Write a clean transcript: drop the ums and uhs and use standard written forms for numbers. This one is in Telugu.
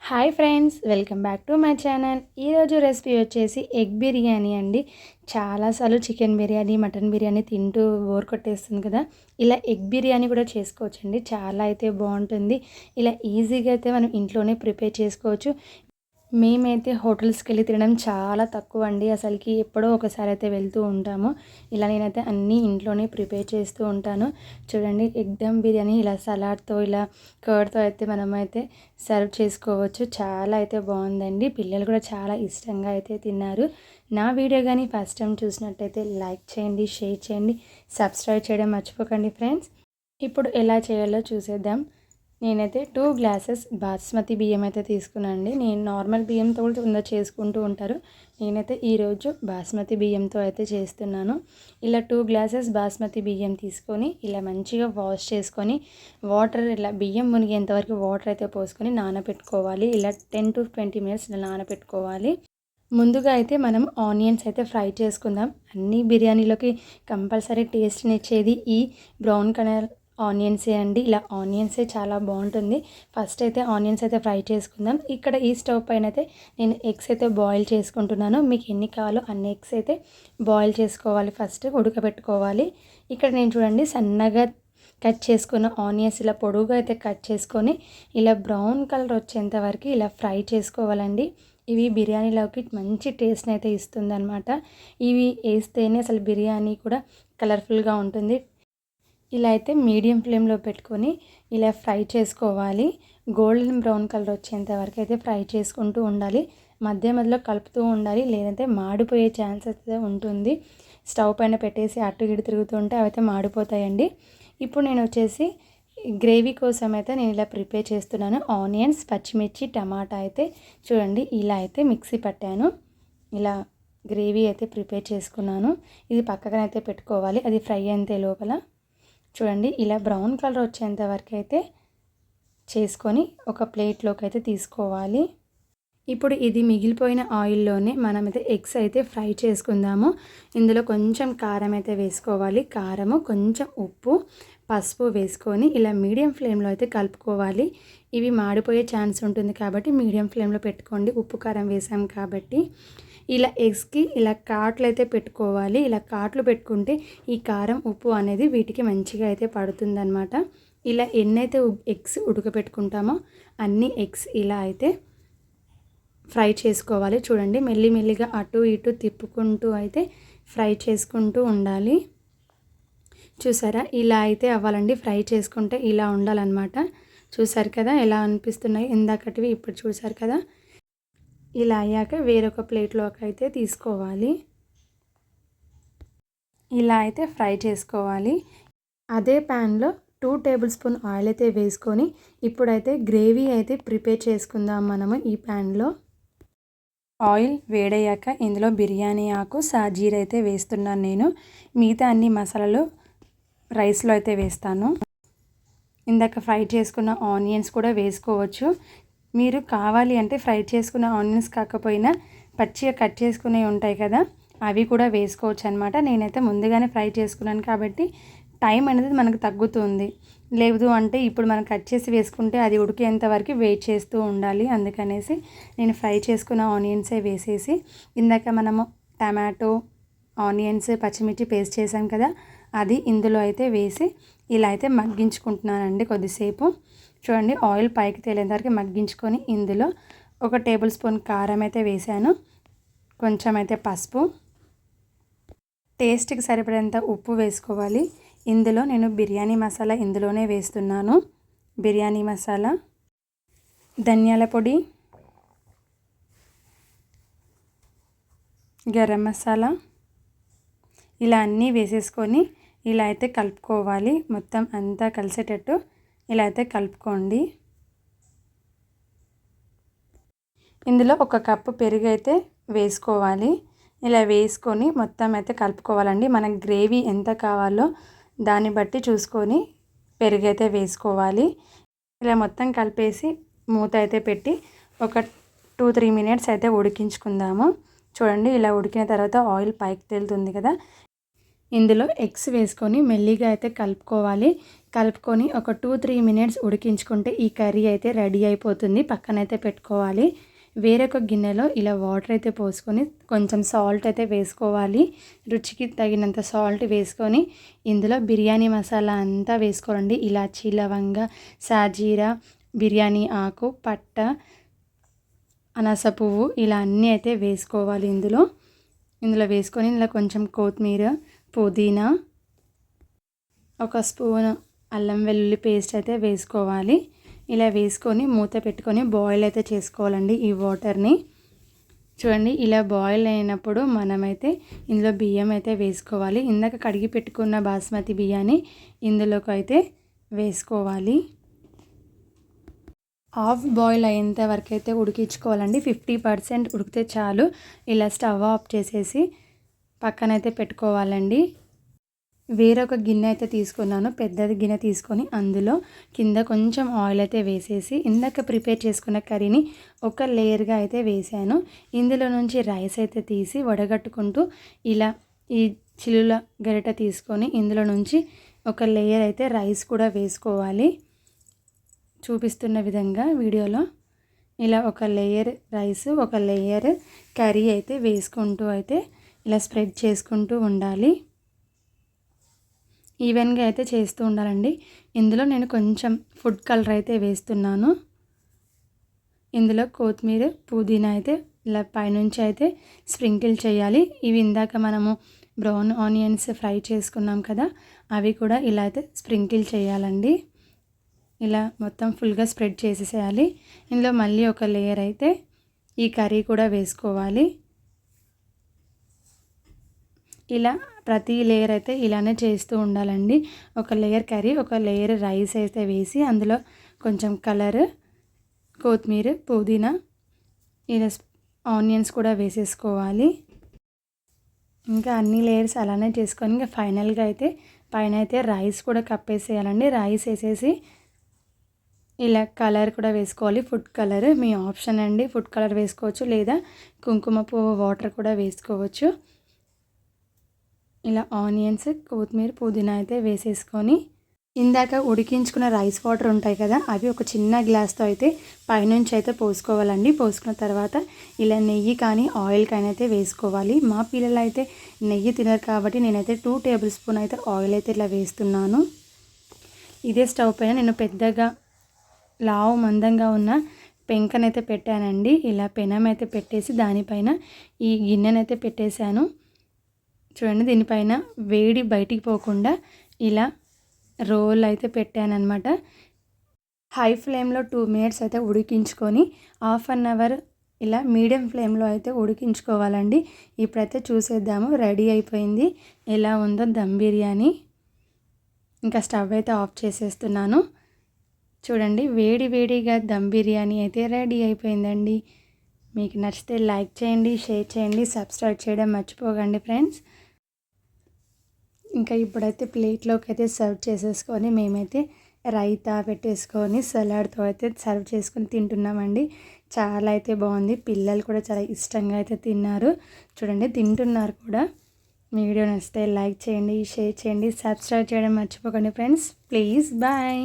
Hi friends, welcome back to my channel. ఈరోజు రెసిపీ వచ్చేసి ఎగ్ బిర్యానీ అండి. చాలాసార్లు చికెన్ బిర్యానీ, మటన్ బిర్యానీ తింటూ బోర్ కొట్టేస్తుంది కదా. ఇలా ఎగ్ బిర్యానీ కూడా చేసుకోవచ్చండి. చాలా అయితే బాగుంటుంది. ఇలా ఈజీగా అయితే మనం ఇంట్లోనే ప్రిపేర్ చేసుకోవచ్చు. మేమైతే హోటల్స్కి వెళ్ళి తినడం చాలా తక్కువ అండి. అసలుకి ఎప్పుడో ఒకసారి అయితే వెళ్తూ ఉంటాము. ఇలా నేనైతే అన్నీ ఇంట్లోనే ప్రిపేర్ చేస్తూ ఉంటాను. చూడండి, ఎగ్ దమ్ బిర్యానీ ఇలా సలాడ్తో, ఇలా కర్డ్తో అయితే మనమైతే సర్వ్ చేసుకోవచ్చు. చాలా అయితే బాగుందండి. పిల్లలు కూడా చాలా ఇష్టంగా అయితే తిన్నారు. నా వీడియో కానీ ఫస్ట్ టైం చూసినట్టయితే లైక్ చేయండి, షేర్ చేయండి, సబ్స్క్రైబ్ చేయడం మర్చిపోకండి ఫ్రెండ్స్. ఇప్పుడు ఎలా చేయాలో చూసేద్దాం. నేనైతే 2 గ్లాసెస్ బాస్మతి బియ్యం అయితే తీసుకున్నానండి. నేను నార్మల్ బియ్యంతో కూడా తొందర చేసుకుంటూ ఉంటారు. నేనైతే ఈరోజు బాస్మతి బియ్యంతో అయితే చేస్తున్నాను. ఇలా 2 గ్లాసెస్ బాస్మతి బియ్యం తీసుకొని ఇలా మంచిగా వాష్ చేసుకొని వాటర్ ఇలా బియ్యం మునిగేంత వరకు వాటర్ అయితే పోసుకొని నానబెట్టుకోవాలి. ఇలా 10 to 20 మినిట్స్ ఇలా నానబెట్టుకోవాలి. ముందుగా అయితే మనం ఆనియన్స్ అయితే ఫ్రై చేసుకుందాం. అన్ని బిర్యానీలోకి కంపల్సరీ టేస్ట్ని ఇచ్చేది ఈ బ్రౌన్ కలర్ ఆనియన్సే అండి. ఇలా ఆనియన్సే చాలా బాగుంటుంది. ఫస్ట్ అయితే ఆనియన్స్ అయితే ఫ్రై చేసుకుందాం. ఇక్కడ ఈ స్టవ్ పైన అయితే నేను ఎగ్స్ అయితే బాయిల్ చేసుకుంటున్నాను. మీకు ఎన్ని కావాలో అన్ని ఎగ్స్ అయితే బాయిల్ చేసుకోవాలి, ఫస్ట్ ఉడకబెట్టుకోవాలి. ఇక్కడ నేను చూడండి సన్నగా కట్ చేసుకున్న ఆనియన్స్ ఇలా పొడుగుగా అయితే కట్ చేసుకొని ఇలా బ్రౌన్ కలర్ వచ్చేంత వరకు ఇలా ఫ్రై చేసుకోవాలండి. ఇవి బిర్యానీలోకి మంచి టేస్ట్ని అయితే ఇస్తుంది అనమాట. ఇవి వేస్తేనే అసలు బిర్యానీ కూడా కలర్ఫుల్గా ఉంటుంది. ఇలా అయితే మీడియం ఫ్లేమ్లో పెట్టుకొని ఇలా ఫ్రై చేసుకోవాలి. గోల్డెన్ బ్రౌన్ కలర్ వచ్చేంత వరకు అయితే ఫ్రై చేసుకుంటూ ఉండాలి. మధ్య మధ్యలో కలుపుతూ ఉండాలి, లేదంటే మాడిపోయే ఛాన్స్ అయితే ఉంటుంది. స్టవ్ పైన పెట్టేసి అటు ఇటు తిరుగుతుంటే అవైతే మాడిపోతాయండి. ఇప్పుడు నేను వచ్చేసి గ్రేవీ కోసం అయితే నేను ఇలా ప్రిపేర్ చేస్తున్నాను. ఆనియన్స్, పచ్చిమిర్చి, టమాటా అయితే చూడండి ఇలా అయితే మిక్సీ పట్టాను. ఇలా గ్రేవీ అయితే ప్రిపేర్ చేసుకున్నాను. ఇది పక్కనైతే పెట్టుకోవాలి, అది ఫ్రై అయితే లోపల. చూడండి ఇలా బ్రౌన్ కలర్ వచ్చేంత వరకు అయితే చేసుకొని ఒక ప్లేట్లోకి అయితే తీసుకోవాలి. ఇప్పుడు ఇది మిగిలిపోయిన ఆయిల్లోనే మనమైతే ఎగ్స్ అయితే ఫ్రై చేసుకుందాము. ఇందులో కొంచెం కారం అయితే వేసుకోవాలి. కారము, కొంచెం ఉప్పు, పసుపు వేసుకొని ఇలా మీడియం ఫ్లేమ్లో అయితే కలుపుకోవాలి. ఇవి మాడిపోయే ఛాన్స్ ఉంటుంది కాబట్టి మీడియం ఫ్లేమ్లో పెట్టుకోండి. ఉప్పు కారం వేసాం కాబట్టి. ఇలా ఎగ్స్కి ఇలా కాట్లు అయితే పెట్టుకోవాలి. ఇలా కాట్లు పెట్టుకుంటే ఈ కారం, ఉప్పు అనేది వీటికి మంచిగా అయితే పడుతుందన్నమాట. ఇలా ఎన్నైతే ఎగ్స్ ఉడకపెట్టుకుంటామో అన్ని ఎగ్స్ ఇలా అయితే ఫ్రై చేసుకోవాలి. చూడండి మెల్లిమెల్లిగా అటు ఇటు తిప్పుకుంటూ అయితే ఫ్రై చేసుకుంటూ ఉండాలి. చూసారా, ఇలా అయితే అవ్వాలండి. ఫ్రై చేసుకుంటే ఇలా ఉండాలన్నమాట. చూసారు కదా ఎలా అనిపిస్తున్నాయి ఇందాకటివి, ఇప్పుడు చూసారు కదా. ఇలా అయ్యాక వేరొక ప్లేట్లోకి అయితే తీసుకోవాలి. ఇలా అయితే ఫ్రై చేసుకోవాలి. అదే ప్యాన్లో 2 టేబుల్ స్పూన్ ఆయిల్ అయితే వేసుకొని ఇప్పుడైతే గ్రేవీ అయితే ప్రిపేర్ చేసుకుందాం మనము. ఈ ప్యాన్లో ఆయిల్ వేడయ్యాక ఇందులో బిర్యానీ ఆకు, సాజీర అయితే వేస్తున్నాను నేను. మిగతా అన్ని మసాలాలు రైస్లో అయితే వేస్తాను. ఇందాక ఫ్రై చేసుకున్న ఆనియన్స్ కూడా వేసుకోవచ్చు. మీరు కావాలి అంటే ఫ్రై చేసుకున్న ఆనియన్స్ కాకపోయినా పచ్చిగా కట్ చేసుకునే ఉంటాయి కదా, అవి కూడా వేసుకోవచ్చు అనమాట. నేనైతే ముందుగానే ఫ్రై చేసుకున్నాను కాబట్టి టైం అనేది మనకు తగ్గుతుంది. లేదు అంటే ఇప్పుడు మనం కట్ చేసి వేసుకుంటే అది ఉడికేంత వరకు వెయిట్ చేస్తూ ఉండాలి. అందుకనేసి నేను ఫ్రై చేసుకున్న ఆనియన్సే వేసేసి ఇందాక మనము టమాటో, ఆనియన్స్, పచ్చిమిర్చి పేస్ట్ చేసాం కదా, అది ఇందులో అయితే వేసి ఇలా అయితే మగ్గించుకుంటున్నానండి కొద్దిసేపు. చూడండి ఆయిల్ పైకి తేలేంత వరకు మగ్గించుకొని ఇందులో 1 టేబుల్ స్పూన్ కారం అయితే వేసాను. కొంచెం అయితే పసుపు, టేస్ట్కి సరిపడేంత ఉప్పు వేసుకోవాలి. ఇందులో నేను బిర్యానీ మసాలా ఇందులోనే వేస్తున్నాను. బిర్యానీ మసాలా, ధనియాల పొడి, గరం మసాలా ఇలా అన్నీ వేసేసుకొని ఇలా అయితే కలుపుకోవాలి. మొత్తం అంతా కలిసేటట్టు ఇలా అయితే కలుపుకోండి. ఇందులో 1 కప్పు పెరుగు అయితే వేసుకోవాలి. ఇలా వేసుకొని మొత్తం అయితే కలుపుకోవాలండి. మనకు గ్రేవీ ఎంత కావాలో దాన్ని బట్టి చూసుకొని పెరుగు అయితే వేసుకోవాలి. ఇలా మొత్తం కలిపేసి మూత అయితే పెట్టి ఒక 2-3 మినిట్స్ అయితే ఉడికించుకుందాము. చూడండి ఇలా ఉడికిన తర్వాత ఆయిల్ పైకి తేలుతుంది కదా. ఇందులో ఎగ్స్ వేసుకొని మెల్లిగా అయితే కలుపుకోవాలి. కలుపుకొని ఒక 2-3 మినిట్స్ ఉడికించుకుంటే ఈ కర్రీ అయితే రెడీ అయిపోతుంది. పక్కనైతే పెట్టుకోవాలి. వేరొక గిన్నెలో ఇలా వాటర్ అయితే పోసుకొని కొంచెం సాల్ట్ అయితే వేసుకోవాలి. రుచికి తగినంత సాల్ట్ వేసుకొని ఇందులో బిర్యానీ మసాలా అంతా వేసుకోవాలండి. ఇలాచీ, లవంగ, సాజీరా, బిర్యానీ ఆకు, పట్ట, అనాస పువ్వు ఇలా అన్నీ అయితే వేసుకోవాలి. ఇందులో వేసుకొని ఇలా కొంచెం కొత్తిమీర, పుదీనా, ఒక స్పూన్ అల్లం వెల్లుల్లి పేస్ట్ అయితే వేసుకోవాలి. ఇలా వేసుకొని మూత పెట్టుకొని బాయిల్ అయితే చేసుకోవాలండి ఈ వాటర్ని. చూడండి ఇలా బాయిల్ అయినప్పుడు మనమైతే ఇందులో బియ్యం అయితే వేసుకోవాలి. ఇందాక కడిగి పెట్టుకున్న బాస్మతి బియ్యాన్ని ఇందులోకి అయితే వేసుకోవాలి. హాఫ్ బాయిల్ అయ్యేంత వరకు అయితే ఉడికించుకోవాలండి. 50% ఉడికితే చాలు. ఇలా స్టవ్ ఆఫ్ చేసేసి పక్కనైతే పెట్టుకోవాలండి. వేరొక గిన్నె అయితే తీసుకున్నాను. పెద్దది గిన్నె తీసుకొని అందులో కింద కొంచెం ఆయిల్ అయితే వేసేసి ఇందాక ప్రిపేర్ చేసుకున్న కర్రీని ఒక లేయర్గా అయితే వేసాను. ఇందులో నుంచి రైస్ అయితే తీసి వడగట్టుకుంటూ ఇలా ఈ చిల్లుల గరిట తీసుకొని ఇందులో నుంచి ఒక లేయర్ అయితే రైస్ కూడా వేసుకోవాలి. చూపిస్తున్న విధంగా వీడియోలో ఇలా ఒక లేయర్ రైస్, ఒక లేయర్ కర్రీ అయితే వేసుకుంటూ అయితే ఇలా స్ప్రెడ్ చేసుకుంటూ ఉండాలి. ఈవెన్గా అయితే చేస్తూ ఉండాలండి. ఇందులో నేను కొంచెం ఫుడ్ కలర్ అయితే వేస్తున్నాను. ఇందులో కొత్తిమీర, పుదీనా అయితే ఇలా పైనుంచి అయితే స్ప్రింకిల్ చేయాలి. ఇవి ఇందాక మనము బ్రౌన్ ఆనియన్స్ ఫ్రై చేసుకున్నాం కదా, అవి కూడా ఇలా అయితే స్ప్రింకిల్ చేయాలండి. ఇలా మొత్తం ఫుల్గా స్ప్రెడ్ చేసేసేయాలి. ఇందులో మళ్ళీ ఒక లేయర్ అయితే ఈ కర్రీ కూడా వేసుకోవాలి. ఇలా ప్రతి లేయర్ అయితే ఇలానే చేస్తూ ఉండాలండి. ఒక లేయర్ కర్రీ, ఒక లేయర్ రైస్ అయితే వేసి అందులో కొంచెం కలర్, కొత్తిమీర, పుదీనా, ఇలా ఆనియన్స్ కూడా వేసేసుకోవాలి. ఇంకా అన్ని లేయర్స్ అలానే చేసుకొని ఇంకా ఫైనల్గా అయితే పైన అయితే రైస్ కూడా కప్పేసేయాలండి. రైస్ వేసేసి ఇలా కలర్ కూడా వేసుకోవాలి. ఫుడ్ కలర్ మీ ఆప్షన్ అండి. ఫుడ్ కలర్ వేసుకోవచ్చు లేదా కుంకుమ పువ్వు వాటర్ కూడా వేసుకోవచ్చు. ఇలా ఆనియన్స్, కొత్తిమీర, పుదీనా అయితే వేసేసుకొని ఇందాక ఉడికించుకున్న రైస్ వాటర్ ఉంటాయి కదా, అవి ఒక చిన్న గ్లాస్తో అయితే పైనుంచి అయితే పోసుకోవాలండి. పోసుకున్న తర్వాత ఇలా నెయ్యి కానీ ఆయిల్ కానీ అయితే వేసుకోవాలి. మా పిల్లలు అయితే నెయ్యి తినరు కాబట్టి నేనైతే 2 టేబుల్ స్పూన్ అయితే ఆయిల్ అయితే ఇలా వేస్తున్నాను. ఇదే స్టవ్ పైన నేను పెద్దగా లావు మందంగా ఉన్న పెంకనైతే పెట్టానండి. ఇలా పెనం అయితే పెట్టేసి దానిపైన ఈ గిన్నెనైతే పెట్టేశాను. చూడండి దీనిపైన వేడి బయటికి పోకుండా ఇలా రోల్ అయితే పెట్టానన్నమాట. హై ఫ్లేమ్లో 2 మినిట్స్ అయితే ఉడికించుకొని ½ అన్ అవర్ ఇలా మీడియం ఫ్లేమ్లో అయితే ఉడికించుకోవాలండి. ఇప్పుడైతే చూసేద్దాము రెడీ అయిపోయింది. ఎలా ఉందో దమ్ బిర్యానీ. ఇంకా స్టవ్ అయితే ఆఫ్ చేసేస్తున్నాను. చూడండి వేడి వేడిగా దమ్ బిర్యానీ అయితే రెడీ అయిపోయిందండి. మీకు నచ్చితే లైక్ చేయండి, షేర్ చేయండి, సబ్స్క్రైబ్ చేయడం మర్చిపోకండి ఫ్రెండ్స్. ఇంకా ఇప్పుడైతే ప్లేట్లోకి అయితే సర్వ్ చేసేసుకొని మేమైతే రైతా పెట్టేసుకొని సలాడ్తో అయితే సర్వ్ చేసుకొని తింటున్నామండి. చాలా అయితే బాగుంది. పిల్లలు కూడా చాలా ఇష్టంగా అయితే తిన్నారు. చూడండి తింటున్నారు కూడా. మీ వీడియో నచ్చితే లైక్ చేయండి, షేర్ చేయండి, సబ్స్క్రైబ్ చేయడం మర్చిపోకండి ఫ్రెండ్స్. Please bye.